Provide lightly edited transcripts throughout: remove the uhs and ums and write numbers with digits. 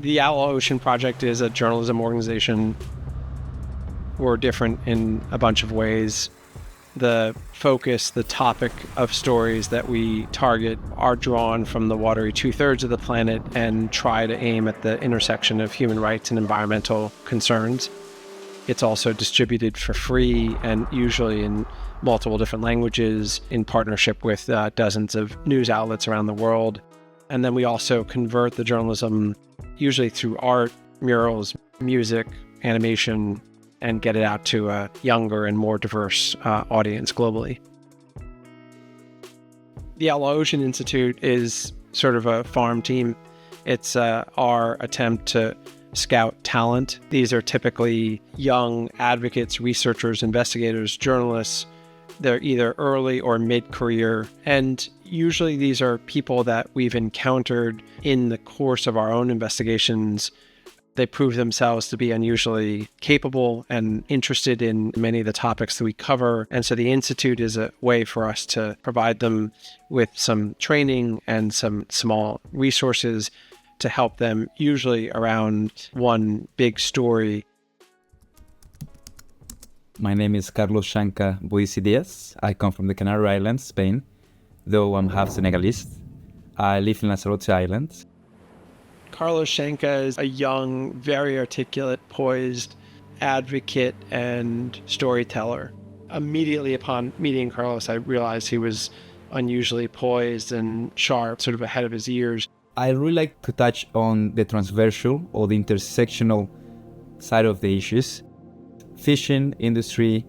The Outlaw Ocean Project is a journalism organization. We're different in a bunch of ways. The focus, the topic of stories that we target are drawn from the watery 2/3 of the planet and try to aim at the intersection of human rights and environmental concerns. It's also distributed for free and usually in multiple different languages in partnership with dozens of news outlets around the world. And then we also convert the journalism usually through art, murals, music, animation, and get it out to a younger and more diverse audience globally. The Outlaw Ocean Institute is sort of a farm team. It's our attempt to scout talent. These are typically young advocates, researchers, investigators, journalists. They're either early or mid-career. And usually these are people that we've encountered in the course of our own investigations. They prove themselves to be unusually capable and interested in many of the topics that we cover. And so the Institute is a way for us to provide them with some training and some small resources to help them, usually around one big story. My name is Carlos Shanka Boisidias. I come from the Canary Islands, Spain, though I'm half Senegalese. I live in Lanzarote Island. Carlos Shanka is a young, very articulate, poised advocate and storyteller. Immediately upon meeting Carlos, I realized he was unusually poised and sharp, sort of ahead of his years. I really like to touch on the transversal or the intersectional side of the issues. Fishing industry,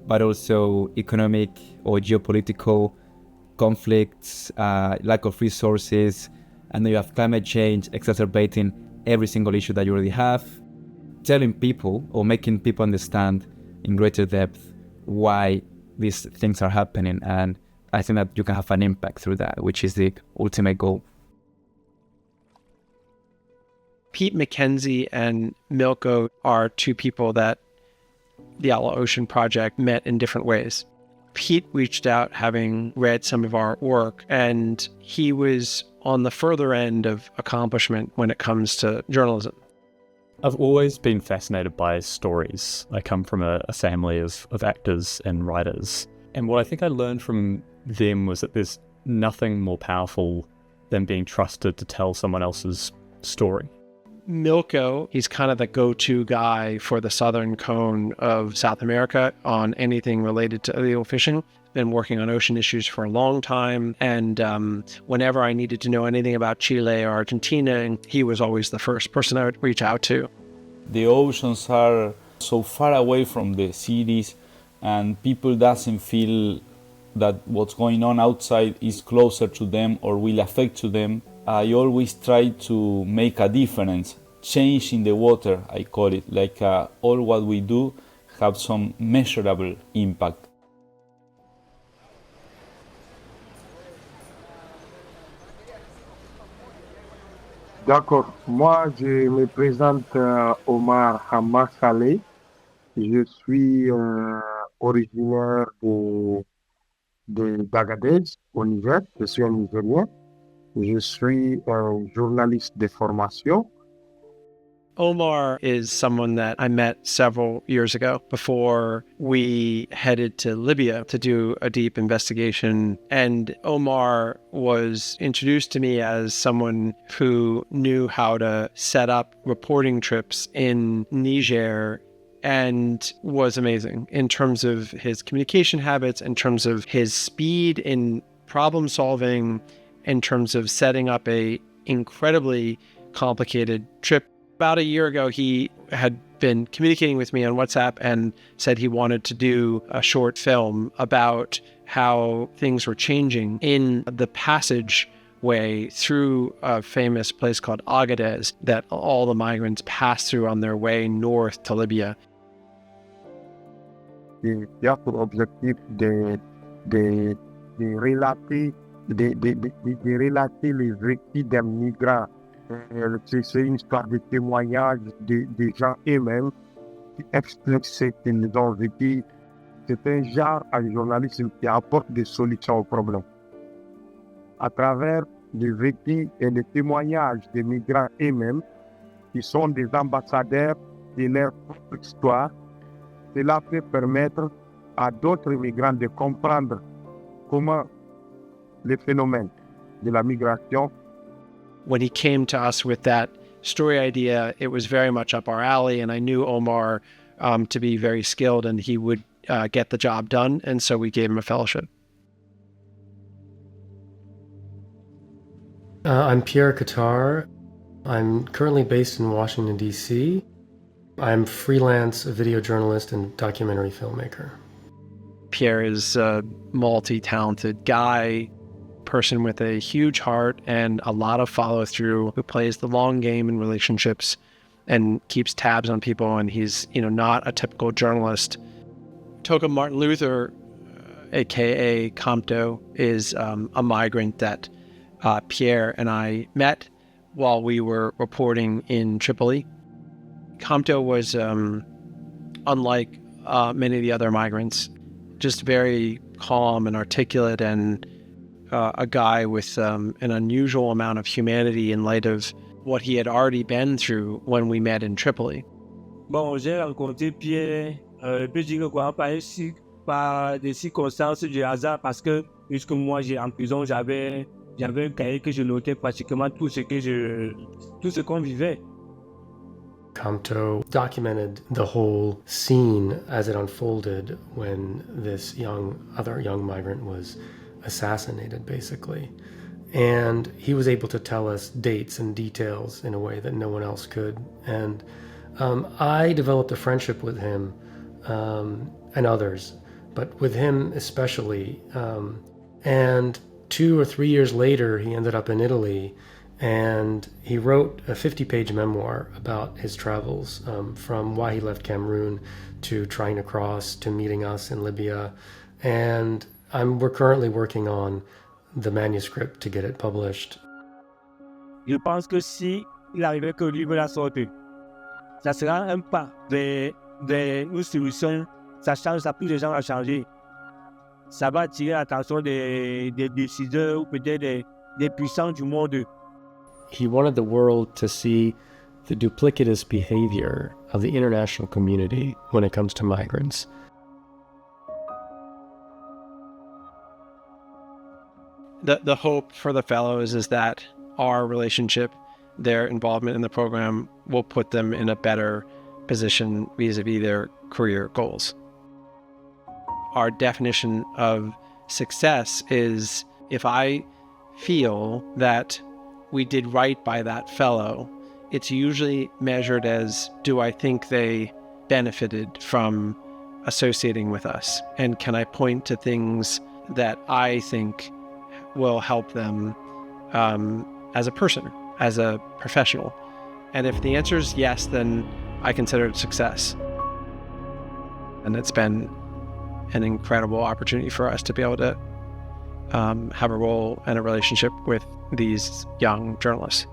but also economic or geopolitical conflicts, lack of resources, and then you have climate change exacerbating every single issue that you already have. Telling people or making people understand in greater depth why these things are happening. And I think that you can have an impact through that, which is the ultimate goal. Pete McKenzie and Milko are two people that the Outlaw Ocean Project met in different ways. Pete reached out having read some of our work, and he was on the further end of accomplishment when it comes to journalism. I've always been fascinated by stories. I come from a family of actors and writers. And what I think I learned from them was that there's nothing more powerful than being trusted to tell someone else's story. Milko, he's kind of the go-to guy for the southern cone of South America on anything related to illegal fishing. Been working on ocean issues for a long time. And whenever I needed to know anything about Chile or Argentina, he was always the first person I would reach out to. The oceans are so far away from the cities, and people doesn't feel that what's going on outside is closer to them or will affect to them. I always try to make a difference, change in the water, I call it, like all what we do have some measurable impact. D'accord. Moi, je me présente Omar Saleh. Je suis originaire d'Agadez, au Niger. Je suis un Nigérien. Je suis un journaliste de formation. Omar is someone that I met several years ago before we headed to Libya to do a deep investigation. And Omar was introduced to me as someone who knew how to set up reporting trips in Niger and was amazing in terms of his communication habits, in terms of his speed in problem solving, in terms of setting up a incredibly complicated trip. About a year ago, he had been communicating with me on WhatsApp and said he wanted to do a short film about how things were changing in the passageway through a famous place called Agadez that all the migrants pass through on their way north to Libya. Il y a pour objectif de relater les vécus des migrants. C'est une histoire de témoignage des gens eux-mêmes qui expliquent ce qu'ils ont vécu. C'est un genre de journalisme qui apporte des solutions aux problèmes. À travers les vécus et les témoignages des migrants eux-mêmes, qui sont des ambassadeurs de leur propre histoire. Cela peut permettre à d'autres immigrants de comprendre comment les phénomènes de la migration. When he came to us with that story idea, it was very much up our alley, and I knew Omar to be very skilled, and he would get the job done, and so we gave him a fellowship. I'm Pierre Qatar. I'm currently based in Washington, D.C. I'm freelance video journalist and documentary filmmaker. Pierre is a multi-talented guy, person with a huge heart and a lot of follow-through, who plays the long game in relationships and keeps tabs on people, and he's, not a typical journalist. Toka Martin Luther, aka Compto, is a migrant that Pierre and I met while we were reporting in Tripoli. Compto was, unlike many of the other migrants, just very calm and articulate, and a guy with an unusual amount of humanity in light of what he had already been through when we met in Tripoli. Bon, j'ai rencontré Pierre, je peux dire quoi, par des circonstances du hasard, parce que puisque moi j'ai en prison, j'avais un cahier que je notais pratiquement tout ce qu'on vivait. Compto documented the whole scene as it unfolded when this other young migrant was assassinated, basically. And he was able to tell us dates and details in a way that no one else could. And I developed a friendship with him and others, but with him especially. And 2 or 3 years later, he ended up in Italy, and he wrote a 50-page memoir about his travels, from why he left Cameroon to trying to cross to meeting us in Libya. And we're currently working on the manuscript to get it published. Je pense que si il arrivait que le livre la sorte, ça sera un pas vers une solution. Ça change, ça pousse les gens à changer. Ça va attirer l'attention des décideurs ou peut-être des puissants du monde. He wanted the world to see the duplicitous behavior of the international community when it comes to migrants. The hope for the fellows is that our relationship, their involvement in the program, will put them in a better position vis-a-vis their career goals. Our definition of success is if I feel that we did right by that fellow, it's usually measured as, do I think they benefited from associating with us? And can I point to things that I think will help them as a person, as a professional? And if the answer is yes, then I consider it success. And it's been an incredible opportunity for us to be able to have a role and a relationship with these young journalists.